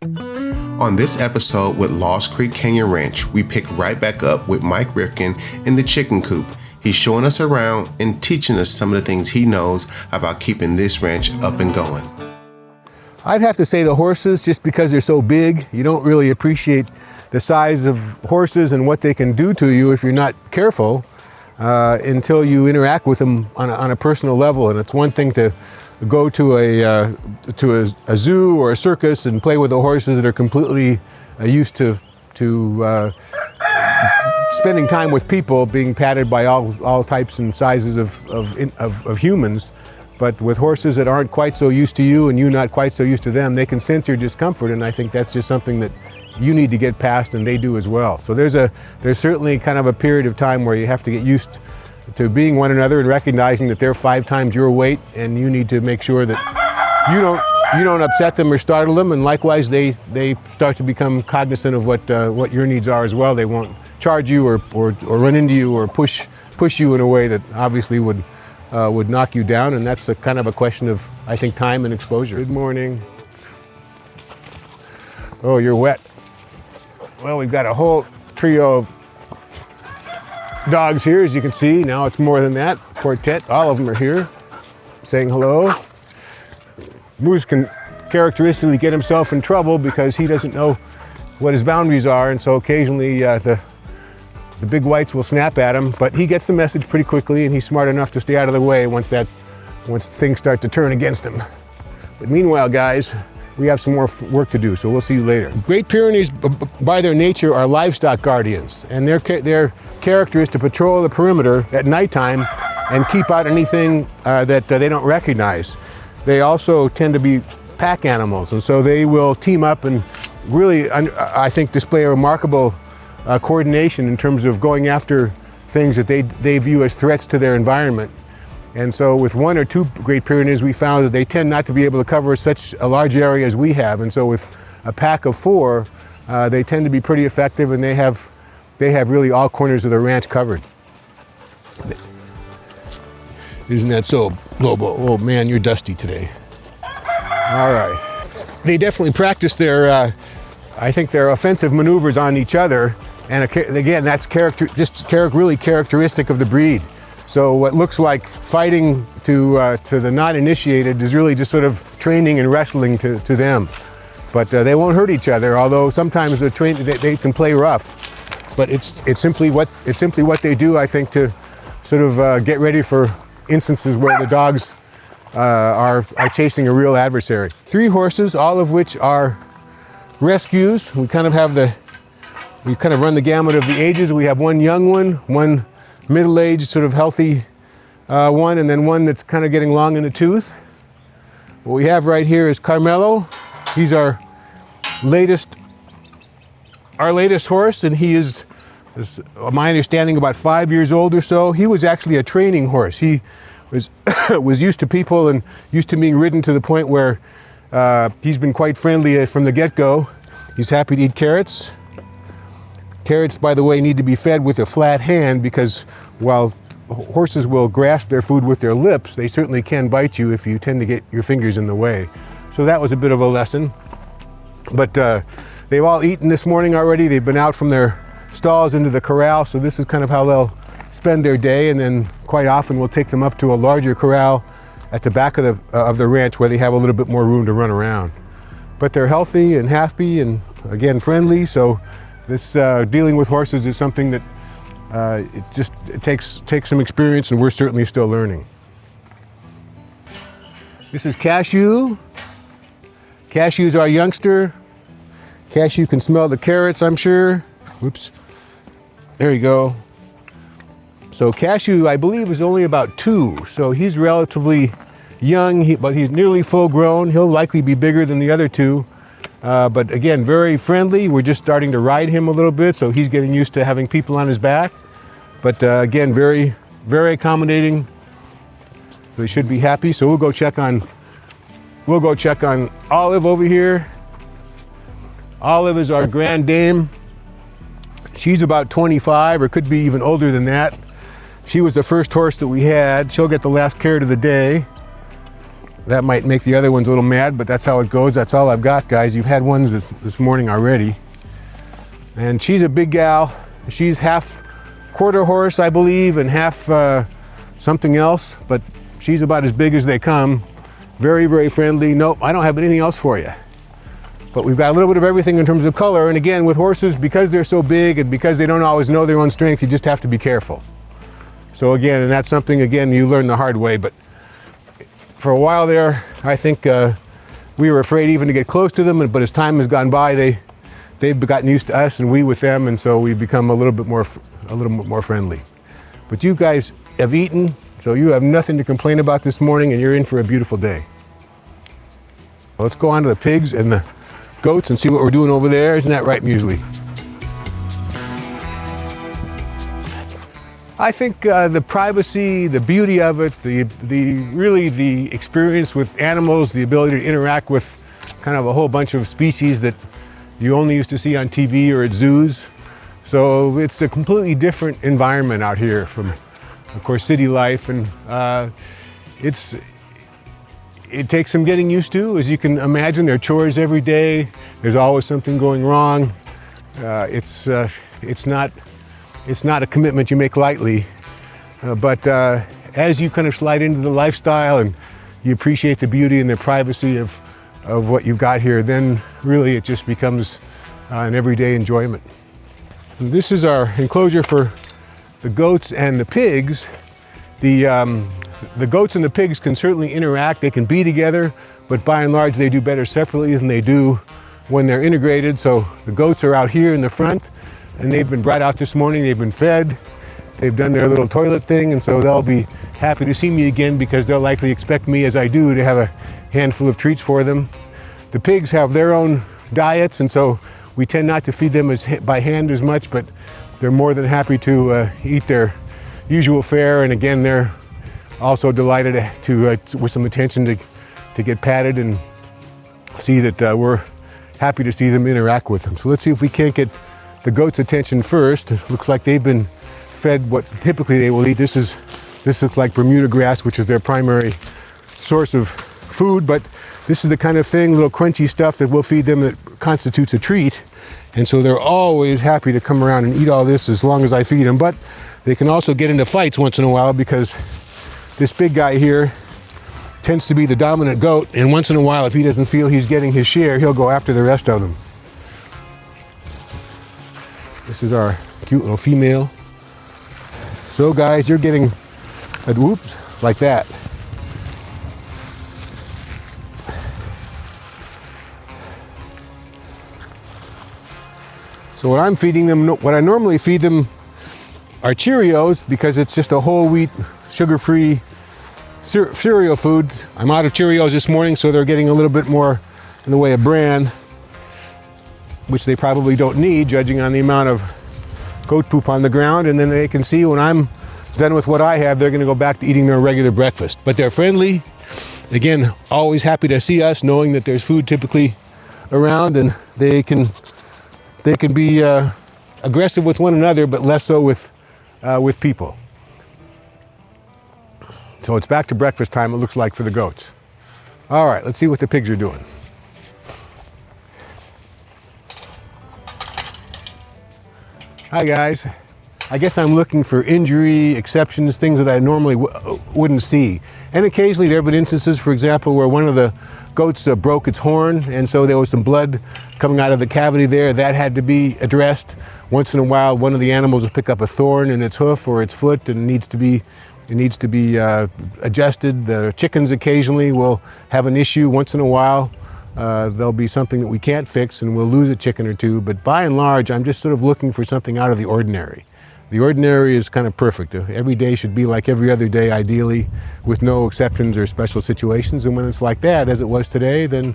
On this episode with Lost Creek Canyon Ranch, we pick right back up with Mike Rifkin in the chicken coop. He's showing us around and teaching us some of the things he knows about keeping this ranch up and going. I'd have to say the horses, just because they're so big, you don't really appreciate the size of horses and what they can do to you if you're not careful until you interact with them on a personal level. And it's one thing to go to a zoo or a circus and play with the horses that are completely used to spending time with people, being patted by all types and sizes of humans. But with horses that aren't quite so used to you and you not quite so used to them, they can sense your discomfort, and I think that's just something that you need to get past, and they do as well. So there's certainly kind of a period of time where you have to get used to being one another and recognizing that they're 5 times your weight, and you need to make sure that you don't upset them or startle them, and likewise they start to become cognizant of what your needs are as well. They won't charge you or run into you or push you in a way that obviously would knock you down, and that's kind of a question of, I think, time and exposure. Good morning. Oh, you're wet. Well, we've got a whole trio of dogs here, as you can see. Now it's more than that. Quartet, all of them are here, saying hello. Moose can characteristically get himself in trouble because he doesn't know what his boundaries are, and so occasionally the big whites will snap at him, but he gets the message pretty quickly, and he's smart enough to stay out of the way once things start to turn against him. But meanwhile, guys, we have some more work to do, so we'll see you later. Great Pyrenees, by their nature, are livestock guardians, and their character is to patrol the perimeter at nighttime and keep out anything that they don't recognize. They also tend to be pack animals, and so they will team up and really, I think, display a remarkable coordination in terms of going after things that they view as threats to their environment. And so with 1 or 2 Great Pyrenees, we found that they tend not to be able to cover such a large area as we have. And so with a pack of 4, they tend to be pretty effective, and they have really all corners of the ranch covered. Isn't that so, Lobo? Oh man, you're dusty today. All right. They definitely practice their offensive maneuvers on each other. And again, that's really characteristic of the breed. So what looks like fighting to the not initiated is really just sort of training and wrestling to them. But they won't hurt each other, although sometimes they can play rough. But it's simply what they do, I think, to sort of get ready for instances where the dogs are chasing a real adversary. 3 horses, all of which are rescues. We kind of run the gamut of the ages. We have 1 young one middle-aged, sort of healthy one, and then one that's kind of getting long in the tooth. What we have right here is Carmelo. He's our latest horse, and he is, my understanding, about 5 years old or so. He was actually a training horse. He was used to people and used to being ridden to the point where he's been quite friendly from the get-go. He's happy to eat carrots. Carrots, by the way, need to be fed with a flat hand, because while horses will grasp their food with their lips, they certainly can bite you if you tend to get your fingers in the way. So that was a bit of a lesson. But they've all eaten this morning already. They've been out from their stalls into the corral, so this is kind of how they'll spend their day, and then quite often we'll take them up to a larger corral at the back of the ranch where they have a little bit more room to run around. But they're healthy and happy and, again, friendly, so this dealing with horses is something that it takes some experience, and we're certainly still learning. This is Cashew. Cashew's our youngster. Cashew can smell the carrots, I'm sure. Whoops. There you go. So Cashew, I believe, is only about 2, so he's relatively young, but he's nearly full grown. He'll likely be bigger than the other 2. But again, very friendly. We're just starting to ride him a little bit, so he's getting used to having people on his back. But again, very, very accommodating. So he should be happy. So we'll go check on Olive over here. Olive is our grand dame. She's about 25, or could be even older than that. She was the first horse that we had. She'll get the last carrot of the day. That might make the other ones a little mad, but that's how it goes. That's all I've got, guys. You've had ones this morning already. And she's a big gal. She's half quarter horse, I believe, and half something else, but she's about as big as they come. Very, very friendly. Nope, I don't have anything else for you. But we've got a little bit of everything in terms of color. And again, with horses, because they're so big and because they don't always know their own strength, you just have to be careful. So again, and that's something, again, you learn the hard way. But for a while there, I think we were afraid even to get close to them. But as time has gone by, they've gotten used to us and we with them. And so we've become a little bit more friendly. But you guys have eaten, so you have nothing to complain about this morning, and you're in for a beautiful day. Let's go on to the pigs and the goats and see what we're doing over there. Isn't that right, Muesli? I think the privacy, the beauty of it, really the experience with animals, the ability to interact with kind of a whole bunch of species that you only used to see on TV or at zoos. So it's a completely different environment out here from, of course, city life, and it takes some getting used to. As you can imagine, there are chores every day. There's always something going wrong. It's not a commitment you make lightly, but as you kind of slide into the lifestyle and you appreciate the beauty and the privacy of what you've got here, then really it just becomes an everyday enjoyment. And this is our enclosure for the goats and the pigs. The goats and the pigs can certainly interact. They can be together, but by and large they do better separately than they do when they're integrated. So the goats are out here in the front, and they've been brought out this morning. They've been fed. They've done their little toilet thing, and so they'll be happy to see me again because they'll likely expect me, as I do, to have a handful of treats for them. The pigs have their own diets, and so we tend not to feed them by hand as much, but they're more than happy to eat their usual fare. And again, they're also delighted to with some attention to get patted and see that we're happy to see them interact with them. So let's see if we can't get the goats' attention first. It looks like they've been fed what typically they will eat. This looks like Bermuda grass, which is their primary source of food, but this is the kind of thing, little crunchy stuff that we'll feed them that constitutes a treat. And so they're always happy to come around and eat all this as long as I feed them. But they can also get into fights once in a while because this big guy here tends to be the dominant goat. And once in a while, if he doesn't feel he's getting his share, he'll go after the rest of them. This is our cute little female. So guys, you're getting a whoops like that. So what I'm feeding them, what I normally feed them are Cheerios because it's just a whole wheat, sugar-free cereal food. I'm out of Cheerios this morning, so they're getting a little bit more in the way of bran, which they probably don't need, judging on the amount of goat poop on the ground. And then they can see when I'm done with what I have, they're gonna go back to eating their regular breakfast. But they're friendly. Again, always happy to see us, knowing that there's food typically around, and they can be aggressive with one another, but less so with people. So it's back to breakfast time, it looks like, for the goats. All right, let's see what the pigs are doing. Hi guys. I guess I'm looking for injury, exceptions, things that I normally wouldn't see. And occasionally there have been instances, for example, where one of the goats broke its horn, and so there was some blood coming out of the cavity there. That had to be addressed. Once in a while, one of the animals will pick up a thorn in its hoof or its foot and it needs to be adjusted. The chickens occasionally will have an issue. Once in a while, there'll be something that we can't fix and we'll lose a chicken or two. But by and large, I'm just sort of looking for something out of the ordinary. The ordinary is kind of perfect. Every day should be like every other day, ideally, with no exceptions or special situations. And when it's like that, as it was today, then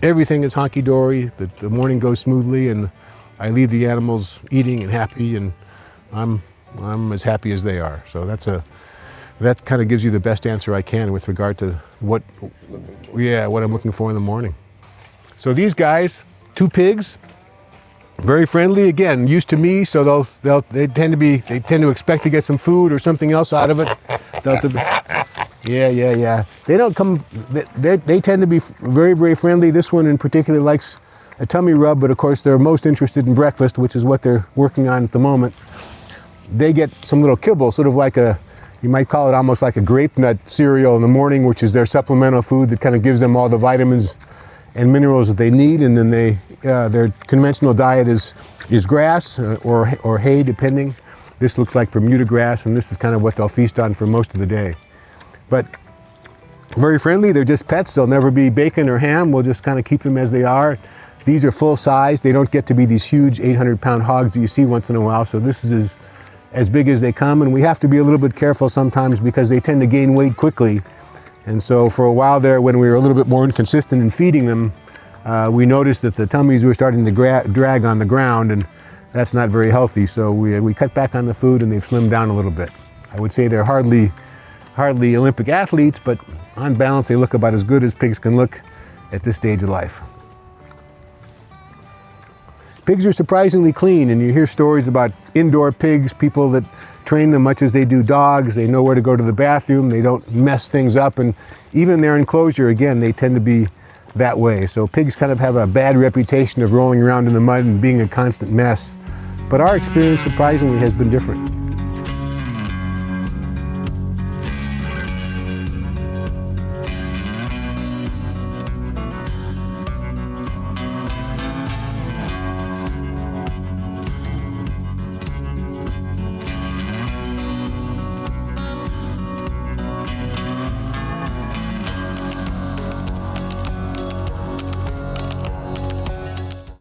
everything is honky-dory. The morning goes smoothly, and I leave the animals eating and happy, and I'm as happy as they are. So that kind of gives you the best answer I can with regard to what I'm looking for in the morning. So these guys, 2 pigs, very friendly, again, used to me, so they tend to expect to get some food or something else out of it. Yeah. They don't come, they tend to be very, very friendly. This one in particular likes a tummy rub, but of course they're most interested in breakfast, which is what they're working on at the moment. They get some little kibble, sort of like you might call it almost like a grape nut cereal in the morning, which is their supplemental food that kind of gives them all the vitamins and minerals that they need. And then their conventional diet is grass or hay, depending. This looks like Bermuda grass, and this is kind of what they'll feast on for most of the day. But very friendly. They're just pets. They'll never be bacon or ham. We'll just kind of keep them as they are. These are full size. They don't get to be these huge 800-pound hogs that you see once in a while. So this is as big as they come, and we have to be a little bit careful sometimes because they tend to gain weight quickly. And so for a while there, when we were a little bit more inconsistent in feeding them, we noticed that the tummies were starting to drag on the ground, and that's not very healthy. So we cut back on the food, and they've slimmed down a little bit. I would say they're hardly Olympic athletes, but on balance, they look about as good as pigs can look at this stage of life. Pigs are surprisingly clean, and you hear stories about indoor pigs, people that train them much as they do dogs. They know where to go to the bathroom. They don't mess things up, and even their enclosure, again, they tend to be that way. So pigs kind of have a bad reputation of rolling around in the mud and being a constant mess. But our experience, surprisingly, has been different.